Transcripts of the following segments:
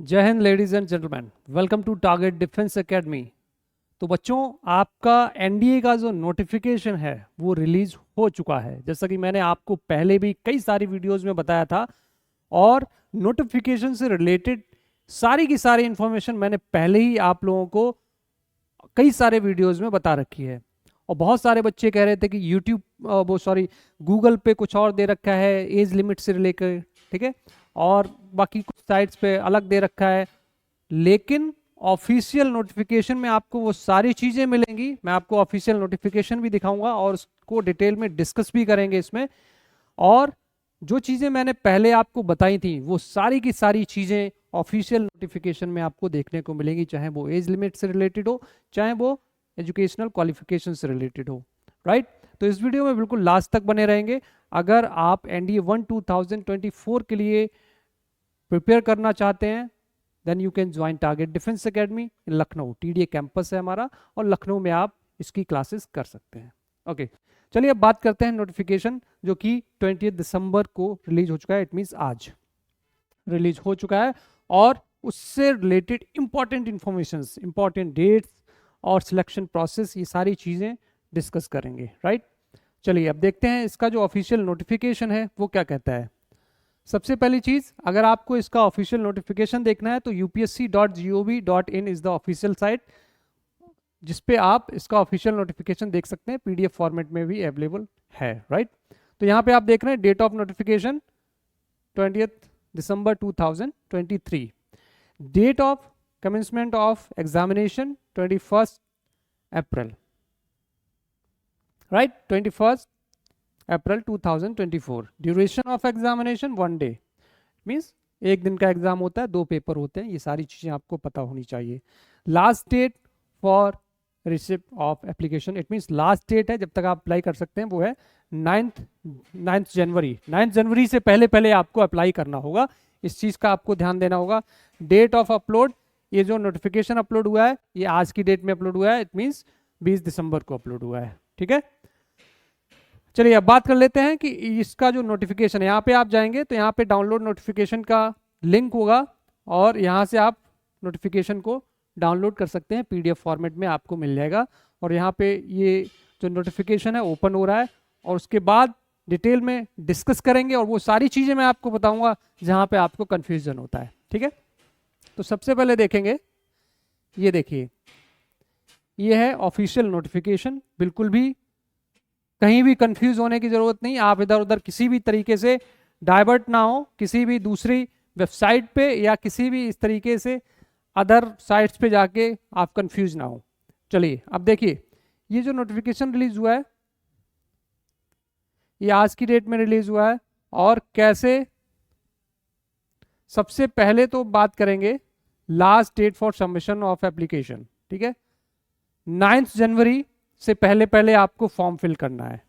जय हिंद ladies and gentleman, welcome to Target Defence Academy. तो बच्चों, आपका एनडीए का जो नोटिफिकेशन है वो रिलीज हो चुका है, जैसा कि मैंने आपको पहले भी कई सारी वीडियोस में बताया था। और नोटिफिकेशन से रिलेटेड सारी की सारी इंफॉर्मेशन मैंने पहले ही आप लोगों को कई सारे वीडियोस में बता रखी है। और बहुत सारे बच्चे कह रहे थे कि यूट्यूब गूगल पे कुछ और दे रखा है एज लिमिट से रिलेटेड, ठीक है, और बाकी कुछ साइट्स पे अलग दे रखा है। लेकिन ऑफिशियल नोटिफिकेशन में आपको वो सारी चीज़ें मिलेंगी। मैं आपको ऑफिशियल नोटिफिकेशन भी दिखाऊंगा और उसको डिटेल में डिस्कस भी करेंगे इसमें। और जो चीज़ें मैंने पहले आपको बताई थी वो सारी की सारी चीज़ें ऑफिशियल नोटिफिकेशन में आपको देखने को मिलेंगी, चाहे वो एज लिमिट से रिलेटेड हो, चाहे वो एजुकेशनल क्वालिफिकेशन से रिलेटेड हो। राइट, तो इस वीडियो में बिल्कुल लास्ट तक बने रहेंगे। अगर आप एनडीए 1 2024 के लिए प्रिपेयर करना चाहते हैं then you can join Target Defence Academy in Lucknow. TDA campus है हमारा और लखनऊ में आप इसकी क्लासेस कर सकते हैं। ओके, चलिए अब बात करते हैं नोटिफिकेशन जो कि 20 दिसंबर को रिलीज हो चुका है। इट मीन्स आज रिलीज हो चुका है और उससे related important information, important dates और सिलेक्शन प्रोसेस, ये सारी चीज़ें डिस्कस करेंगे। राइट, चलिए अब देखते हैं इसका जो ऑफिशियल नोटिफिकेशन है वो क्या कहता है। सबसे पहली चीज, अगर आपको इसका ऑफिशियल नोटिफिकेशन देखना है तो upsc.gov.in is the official site जिसपे आप इसका ऑफिशियल नोटिफिकेशन देख सकते हैं। पीडीएफ फॉर्मेट में भी अवेलेबल है। राइट, तो यहाँ पे आप देख रहे हैं date of notification 20 December 2023, date of commencement of examination 21 April, right, 21 April 2024। Duration of examination 1 day, means एक दिन का एग्जाम होता है, 2 पेपर होते हैं। ये सारी चीज़ें आपको पता होनी चाहिए। Last date for receipt of application, it means last date है जब तक आप अप्लाई कर सकते हैं वो है 9 जनवरी। 9 जनवरी से पहले पहले आपको अप्लाई करना होगा। इस चीज़ का आपको ध्यान देना होगा। डेट ऑफ अपलोड, ये जो नोटिफिकेशन अपलोड हुआ है ये आज की डेट में अपलोड हुआ है। इट मीन्स 20 दिसंबर को अपलोड हुआ है। ठीक है, चलिए अब बात कर लेते हैं कि इसका जो नोटिफिकेशन है, यहाँ पे आप जाएंगे तो यहाँ पे डाउनलोड नोटिफिकेशन का लिंक होगा और यहाँ से आप नोटिफिकेशन को डाउनलोड कर सकते हैं। पीडीएफ फॉर्मेट में आपको मिल जाएगा और यहाँ पे ये जो नोटिफिकेशन है ओपन हो रहा है और उसके बाद डिटेल में डिस्कस करेंगे और वो सारी चीज़ें मैं आपको बताऊंगा जहाँ पे आपको कन्फ्यूजन होता है। ठीक है, तो सबसे पहले देखेंगे, ये देखिए, ये है ऑफिशियल नोटिफिकेशन। बिल्कुल भी कहीं भी कंफ्यूज होने की जरूरत नहीं। आप इधर उधर किसी भी तरीके से डाइवर्ट ना हो किसी भी दूसरी वेबसाइट पे या किसी भी इस तरीके से अदर साइट्स पे जाके आप कंफ्यूज ना हो। चलिए अब देखिए, ये जो नोटिफिकेशन रिलीज हुआ है ये आज की डेट में रिलीज हुआ है। और कैसे, सबसे पहले तो बात करेंगे last date for submission of application. ठीक है, 9 जनवरी से पहले पहले आपको फॉर्म फिल करना है।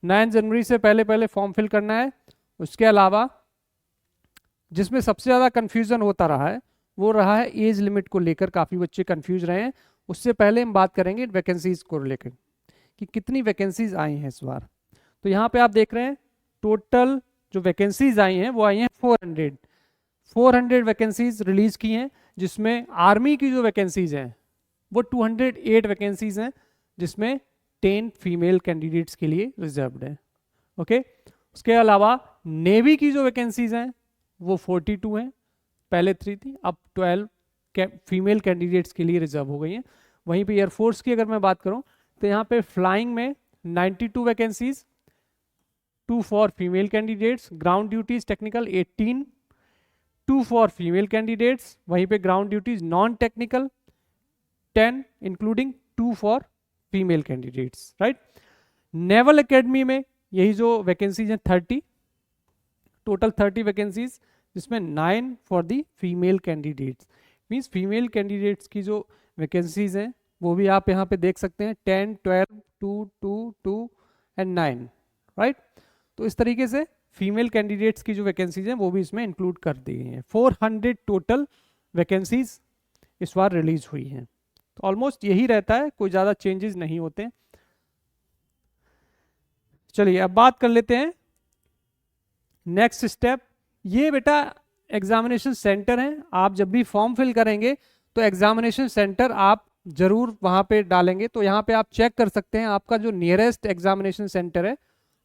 9 जनवरी से पहले पहले फॉर्म फिल करना है। उसके अलावा जिसमें सबसे ज़्यादा कन्फ्यूज़न होता रहा है वो रहा है एज लिमिट को लेकर। काफ़ी बच्चे कन्फ्यूज रहे हैं। उससे पहले हम बात करेंगे वैकेंसीज को लेकर कि कितनी वैकेंसीज आई हैं इस बार। तो यहाँ पे आप देख रहे हैं टोटल जो वैकेंसीज आई हैं वो आई हैं 400 वैकेंसीज रिलीज की हैं, जिसमें आर्मी की जो वैकेंसीज हैं वो 208 वैकेंसीज हैं, जिसमें 10 फीमेल कैंडिडेट्स के लिए रिजर्व्ड है। ओके, उसके अलावा नेवी की जो वैकेंसीज हैं वो 42 हैं, पहले 3 थी, अब 12 फीमेल कैंडिडेट्स के लिए रिजर्व हो गई हैं। वहीं पे एयरफोर्स की अगर मैं बात करूं तो यहाँ पे फ्लाइंग में 92 vacancies, 2 for female candidates. Ground duties technical 18, 2 for female candidates. वहीं पे ground duties non technical 10 including 2 for female candidates. Right, naval academy में यही जो वैकेंसीज हैं 30, टोटल 30 वैकेंसीज, जिसमें 9 for the female candidates. Means female candidates की जो vacancies हैं वो भी आप यहाँ पे देख सकते हैं, 10, 12, 2, 2, 2 एंड 9। राइट, तो इस तरीके से फीमेल कैंडिडेट्स की जो वैकेंसीज हैं वो भी इसमें इंक्लूड कर दी गई हैं। 400 टोटल वैकेंसीज इस बार रिलीज हुई हैं। तो ऑलमोस्ट यही रहता है, कोई ज़्यादा चेंजेस नहीं होते। चलिए अब बात कर लेते हैं नेक्स्ट स्टेप। ये बेटा एग्जामिनेशन सेंटर हैं, आप जब भी फॉर्म फिल करेंगे तो एग्जामिनेशन सेंटर आप जरूर वहाँ पे डालेंगे। तो यहाँ पे आप चेक कर सकते हैं आपका जो नियरेस्ट एग्जामिनेशन सेंटर है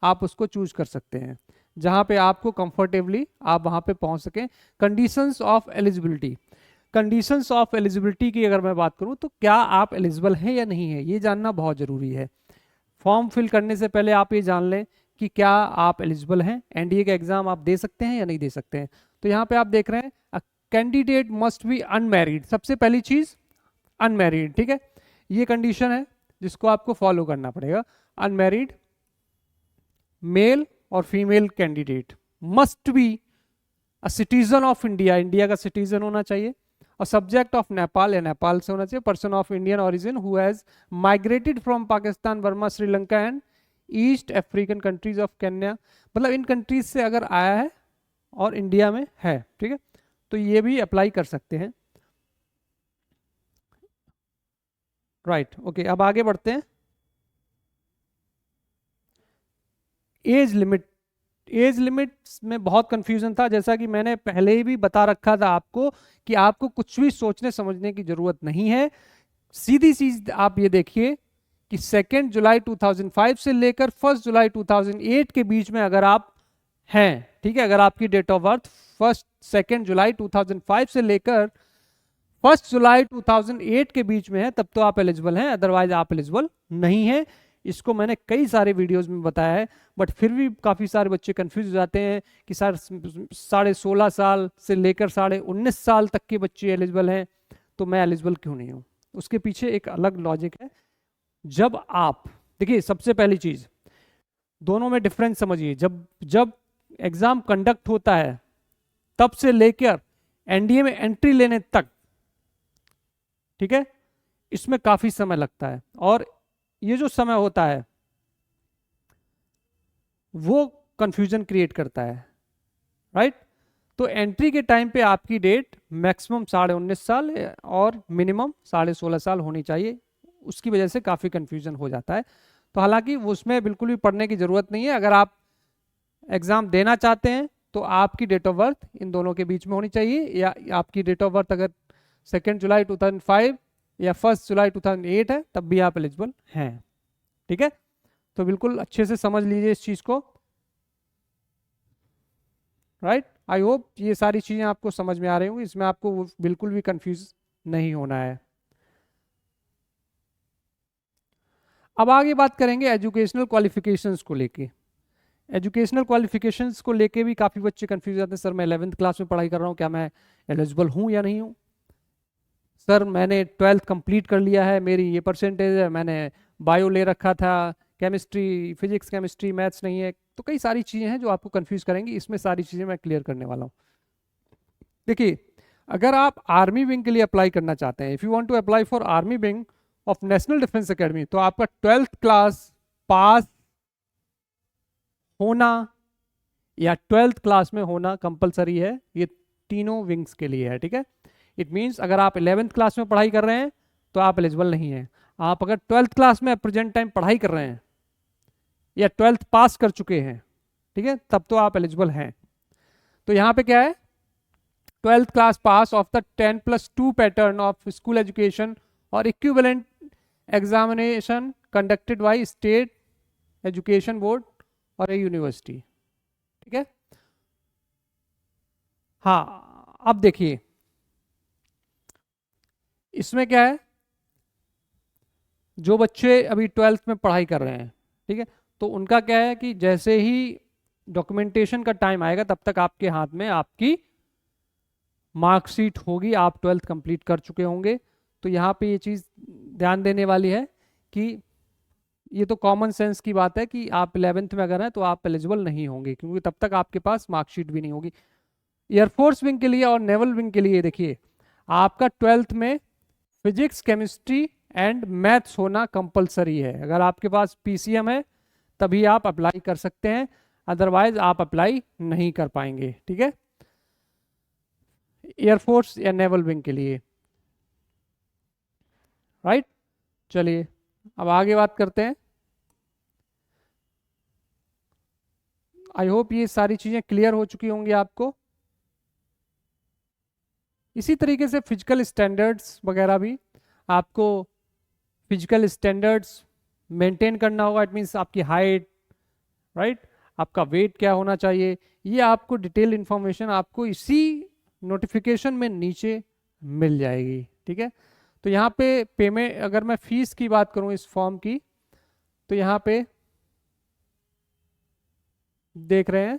आप उसको चूज कर सकते हैं, जहाँ पे आपको कंफर्टेबली आप वहाँ पे पहुँच सकें। Conditions of eligibility, conditions of eligibility की अगर मैं बात करूँ तो क्या आप एलिजिबल हैं या नहीं है, ये जानना बहुत ज़रूरी है। फॉर्म फिल करने से पहले आप ये जान लें कि क्या आप एलिजिबल हैं, एनडीए का एग्जाम आप दे सकते हैं या नहीं दे सकते हैं। तो यहाँ पे आप देख रहे हैं कैंडिडेट मस्ट बी अनमैरिड, सबसे पहली चीज अनमैरिड, ठीक है, ये कंडीशन है जिसको आपको फॉलो करना पड़ेगा। अनमैरिड मेल और female candidate must be a citizen of India, India का सिटीजन होना चाहिए, और सब्जेक्ट ऑफ नेपाल या नेपाल से होना चाहिए, person of Indian origin who has migrated from Pakistan, Burma, Sri Lanka and east African countries of Kenya, मतलब इन कंट्रीज से अगर आया है और इंडिया में है, ठीक है, तो ये भी अप्लाई कर सकते हैं। राइट, ओके, अब आगे बढ़ते हैं। एज लिमिट, एज लिमिट में बहुत कंफ्यूजन था, जैसा कि मैंने पहले ही भी बता रखा था आपको कि आपको कुछ भी सोचने समझने की जरूरत नहीं है। सीधी चीज आप ये देखिए कि 2 जुलाई 2005 से लेकर 1 जुलाई 2008 के बीच में अगर आप हैं, ठीक है, अगर आपकी डेट ऑफ बर्थ 2 जुलाई 2005 से लेकर 1 जुलाई 2008 के बीच में है तब तो आप एलिजिबल हैं, अदरवाइज आप एलिजिबल नहीं है। इसको मैंने कई सारे वीडियोस में बताया है, बट फिर भी काफ़ी सारे बच्चे कंफ्यूज हो जाते हैं कि सर 16.5 साल से लेकर 19.5 साल तक के बच्चे एलिजिबल हैं, तो मैं एलिजिबल क्यों नहीं हूँ। उसके पीछे एक अलग लॉजिक है। जब आप देखिए, सबसे पहली चीज दोनों में डिफरेंस समझिए। जब जब एग्जाम कंडक्ट होता है तब से लेकर एनडीए में एंट्री लेने तक, ठीक है, इसमें काफी समय लगता है, और ये जो समय होता है वो कंफ्यूजन क्रिएट करता है, राइट। तो एंट्री के टाइम पे आपकी डेट मैक्सिमम 19.5 साल और मिनिमम 16.5 साल होनी चाहिए, उसकी वजह से काफ़ी कंफ्यूजन हो जाता है। तो हालांकि उसमें बिल्कुल भी पढ़ने की ज़रूरत नहीं है। अगर आप एग्ज़ाम देना चाहते हैं तो आपकी डेट ऑफ बर्थ इन दोनों के बीच में होनी चाहिए, या आपकी डेट ऑफ बर्थ अगर 2 जुलाई 2005 या 1 जुलाई 2008 है तब भी आप एलिजिबल हैं, ठीक है। तो बिल्कुल अच्छे से समझ लीजिए इस चीज़ को, राइट। आई होप ये सारी चीज़ें आपको समझ में आ रही होंगी, इसमें आपको बिल्कुल भी कंफ्यूज नहीं होना है। अब आगे बात करेंगे एजुकेशनल क्वालिफिकेशंस को लेके। एजुकेशनल क्वालिफिकेशंस को लेके भी काफ़ी बच्चे कंफ्यूज जाते हैं, सर मैं 11th क्लास में पढ़ाई कर रहा हूँ, क्या मैं एलिजिबल हूँ या नहीं हूँ। सर मैंने 12th कंप्लीट कर लिया है, मेरी ये परसेंटेज है, मैंने बायो ले रखा था, केमिस्ट्री, फिजिक्स, केमिस्ट्री, मैथ्स नहीं है। तो कई सारी चीज़ें हैं जो आपको कंफ्यूज करेंगी, इसमें सारी चीज़ें मैं क्लियर करने वाला हूँ। देखिए, अगर आप आर्मी विंग के लिए अप्लाई करना चाहते हैं, if you want to apply for army wing of National Defence Academy, तो आपका 12th क्लास पास होना या 12th क्लास में होना कंपलसरी है, ये तीनों विंग्स के लिए है, ठीक है। इट मीन्स अगर आप 11th क्लास में पढ़ाई कर रहे हैं तो आप एलिजिबल नहीं हैं। आप अगर 12th क्लास में प्रेजेंट टाइम पढ़ाई कर रहे हैं या 12th पास कर चुके हैं, ठीक है, तब तो आप एलिजिबल हैं। तो यहाँ पे क्या है, 12th class pass of the 10+2 pattern of school education और equivalent examination conducted by state education board और ए यूनिवर्सिटी, ठीक है। हाँ, अब देखिए इसमें क्या है, जो बच्चे अभी 12th में पढ़ाई कर रहे हैं, ठीक है, तो उनका क्या है कि जैसे ही डॉक्यूमेंटेशन का टाइम आएगा तब तक आपके हाथ में आपकी मार्कशीट होगी, आप 12th कंप्लीट कर चुके होंगे। तो यहाँ पे ये चीज़ ध्यान देने वाली है कि ये तो कॉमन सेंस की बात है कि आप 11th में अगर हैं तो आप एलिजिबल नहीं होंगे, क्योंकि तब तक आपके पास मार्कशीट भी नहीं होगी। एयरफोर्स विंग के लिए और नेवल विंग के लिए देखिए, आपका 12th में फिजिक्स, केमिस्ट्री एंड मैथ्स होना कंपलसरी है। अगर आपके पास पीसीएम है तभी आप अप्लाई कर सकते हैं, अदरवाइज आप अप्लाई नहीं कर पाएंगे, ठीक है, एयरफोर्स या नेवल विंग के लिए, राइट। चलिए अब आगे बात करते हैं। आई होप ये सारी चीज़ें क्लियर हो चुकी होंगी आपको। इसी तरीके से फिजिकल स्टैंडर्ड्स वगैरह भी आपको फिजिकल स्टैंडर्ड्स मेंटेन करना होगा। इट मीन्स आपकी हाइट, राइट, आपका वेट क्या होना चाहिए, ये आपको डिटेल इंफॉर्मेशन आपको इसी नोटिफिकेशन में नीचे मिल जाएगी। ठीक है, तो यहाँ पे पेमेंट, अगर मैं फीस की बात करूँ इस फॉर्म की, तो यहाँ पे देख रहे हैं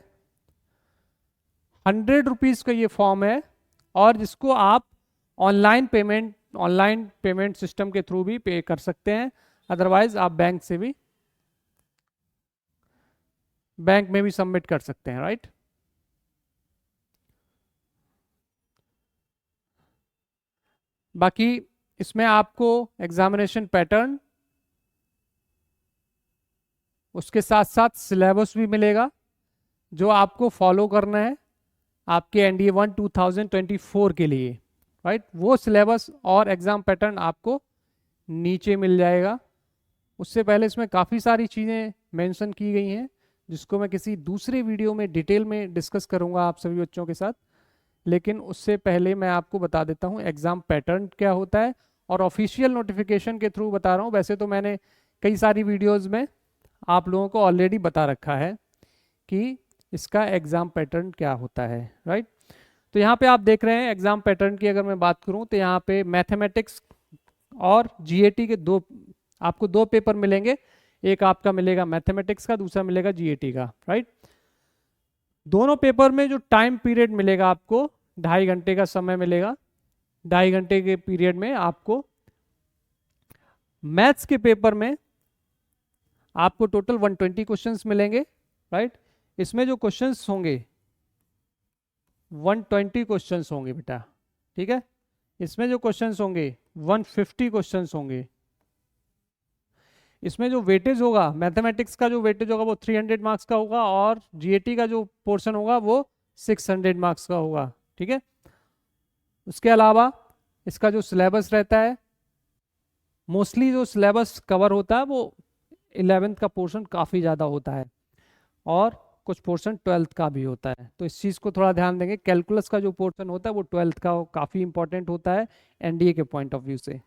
100 रुपीज़ का ये फॉर्म है, और जिसको आप ऑनलाइन पेमेंट सिस्टम के थ्रू भी पे कर सकते हैं, अदरवाइज आप बैंक में भी सबमिट कर सकते हैं, राइट। बाकी इसमें आपको एग्जामिनेशन पैटर्न, उसके साथ साथ सिलेबस भी मिलेगा जो आपको फॉलो करना है आपके एनडीए 1 2024 के लिए, राइट। वो सिलेबस और एग्जाम पैटर्न आपको नीचे मिल जाएगा। उससे पहले इसमें काफ़ी सारी चीज़ें मेंशन की गई हैं जिसको मैं किसी दूसरे वीडियो में डिटेल में डिस्कस करूंगा आप सभी बच्चों के साथ, लेकिन उससे पहले मैं आपको बता देता हूं एग्ज़ाम पैटर्न क्या होता है, और ऑफिशियल नोटिफिकेशन के थ्रू बता रहा हूं। वैसे तो मैंने कई सारी वीडियोस में आप लोगों को ऑलरेडी बता रखा है कि इसका एग्ज़ाम पैटर्न क्या होता है, राइट। तो यहाँ पे आप देख रहे हैं एग्ज़ाम पैटर्न की अगर मैं बात करूँ तो यहाँ पे मैथमेटिक्स और जीएटी के आपको दो पेपर मिलेंगे। एक आपका मिलेगा मैथमेटिक्स का, दूसरा मिलेगा जीएटी का, राइट। दोनों पेपर में जो टाइम पीरियड मिलेगा आपको 2.5 घंटे का समय मिलेगा। 2.5 घंटे के पीरियड में आपको मैथ्स के पेपर में आपको टोटल 120 क्वेश्चंस मिलेंगे, राइट। इसमें जो क्वेश्चंस होंगे 120 क्वेश्चंस होंगे बेटा, ठीक है। इसमें जो क्वेश्चंस होंगे 150 क्वेश्चंस होंगे। इसमें जो वेटेज होगा, मैथमेटिक्स का जो वेटेज होगा वो 300 मार्क्स का होगा, और जीएटी का जो पोर्शन होगा वो 600 मार्क्स का होगा, ठीक है। उसके अलावा इसका जो सिलेबस रहता है, मोस्टली जो सिलेबस कवर होता है वो 11th का पोर्शन काफ़ी ज़्यादा होता है, और कुछ पोर्शन 12th का भी होता है। तो इस चीज़ को थोड़ा ध्यान देंगे। कैलकुलस का जो पोर्शन होता है वो 12th का काफ़ी इंपॉर्टेंट होता है एनडीए के पॉइंट ऑफ व्यू से।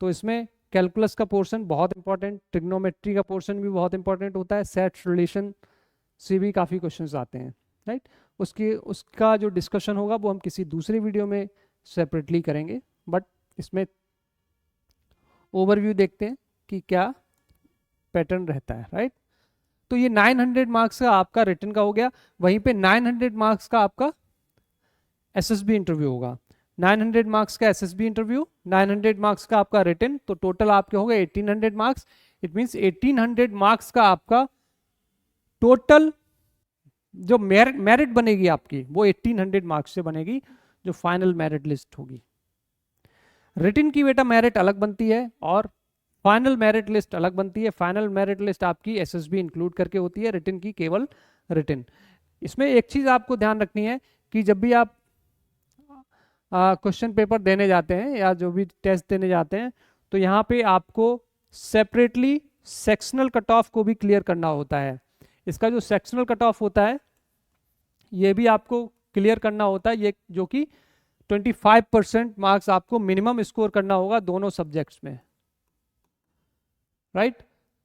तो इसमें कैलकुलस का पोर्शन बहुत इंपॉर्टेंट, ट्रिग्नोमेट्री का पोर्शन भी बहुत इंपॉर्टेंट होता है, सेट्स रिलेशन से भी काफ़ी क्वेश्चंस आते हैं, राइट। उसका जो डिस्कशन होगा वो हम किसी दूसरे वीडियो में सेपरेटली करेंगे, बट इसमें ओवरव्यू देखते हैं कि क्या पैटर्न रहता है, राइट। तो ये 900 मार्क्स का आपका रिटन का हो गया। वहीं पे 900 मार्क्स का आपका एसएसबी इंटरव्यू होगा। 900 मार्क्स का एसएसबी इंटरव्यू, 900 मार्क्स का आपका रिटन, तो टोटल आपके हो गए 1800 मार्क्स। इट मींस 1800 मार्क्स का आपका टोटल जो मेरिट बनेगी आपकी वो 1800 मार्क्स से बनेगी, जो फाइनल मेरिट लिस्ट होगी। रिटन की बेटा मेरिट अलग बनती है और फाइनल मेरिट लिस्ट अलग बनती है। फाइनल मेरिट लिस्ट आपकी एसएसबी इंक्लूड करके होती है, रिटन की केवल रिटन। इसमें एक चीज आपको ध्यान रखनी है कि जब भी आप क्वेश्चन पेपर देने जाते हैं या जो भी टेस्ट देने जाते हैं, तो यहाँ पे आपको सेपरेटली सेक्शनल कट ऑफ को भी क्लियर करना होता है। इसका जो सेक्शनल कट ऑफ होता है ये भी आपको क्लियर करना होता है, ये जो कि 25% मार्क्स आपको मिनिमम स्कोर करना होगा दोनों सब्जेक्ट्स में, राइट।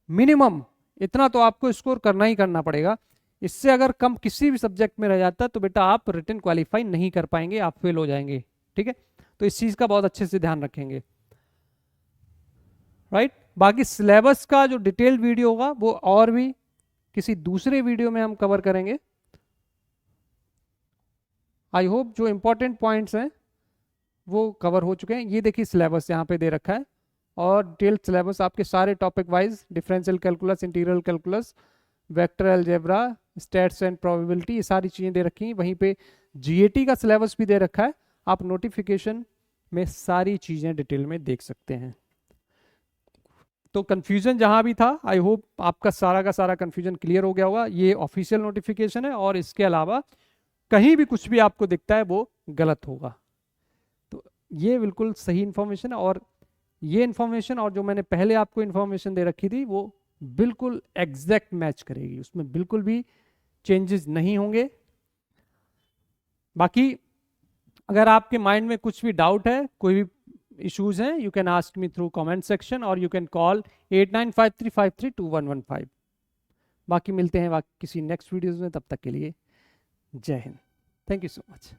मिनिमम इतना तो आपको स्कोर करना ही करना पड़ेगा। इससे अगर कम किसी भी सब्जेक्ट में रह जाता है तो बेटा आप रिटन क्वालिफाई नहीं कर पाएंगे, आप फेल हो जाएंगे, ठीक है। तो इस चीज का बहुत अच्छे से ध्यान रखेंगे, राइट। बाकी सिलेबस का जो डिटेल्ड वीडियो होगा वो और भी किसी दूसरे वीडियो में हम कवर करेंगे। आई होप जो इंपॉर्टेंट पॉइंट्स हैं वो कवर हो चुके हैं। ये देखिए सिलेबस यहाँ पे दे रखा है, और डिटेल्ड सिलेबस आपके सारे topic wise, differential calculus, integral calculus, vector algebra, stats and probability, ये सारी चीज़ें दे रखी हैं। वहीं पे जीएटी का सिलेबस भी दे रखा है, आप नोटिफिकेशन में सारी चीज़ें डिटेल में देख सकते हैं। तो कंफ्यूजन जहां भी था, आई होप आपका सारा का सारा कंफ्यूजन क्लियर हो गया होगा। ये ऑफिशियल नोटिफिकेशन है, और इसके अलावा कहीं भी कुछ भी आपको दिखता है वो गलत होगा। तो ये बिल्कुल सही इंफॉर्मेशन है, और ये इंफॉर्मेशन और जो मैंने पहले आपको इंफॉर्मेशन दे रखी थी वो बिल्कुल एग्जैक्ट मैच करेगी, उसमें बिल्कुल भी चेंजेस नहीं होंगे। बाकी अगर आपके माइंड में कुछ भी डाउट है, कोई भी इश्यूज हैं, you can ask me through comment section और यू कैन कॉल 8953532115। बाकी मिलते हैं किसी नेक्स्ट वीडियोज में, तब तक के लिए जय Hind. Thank you so much.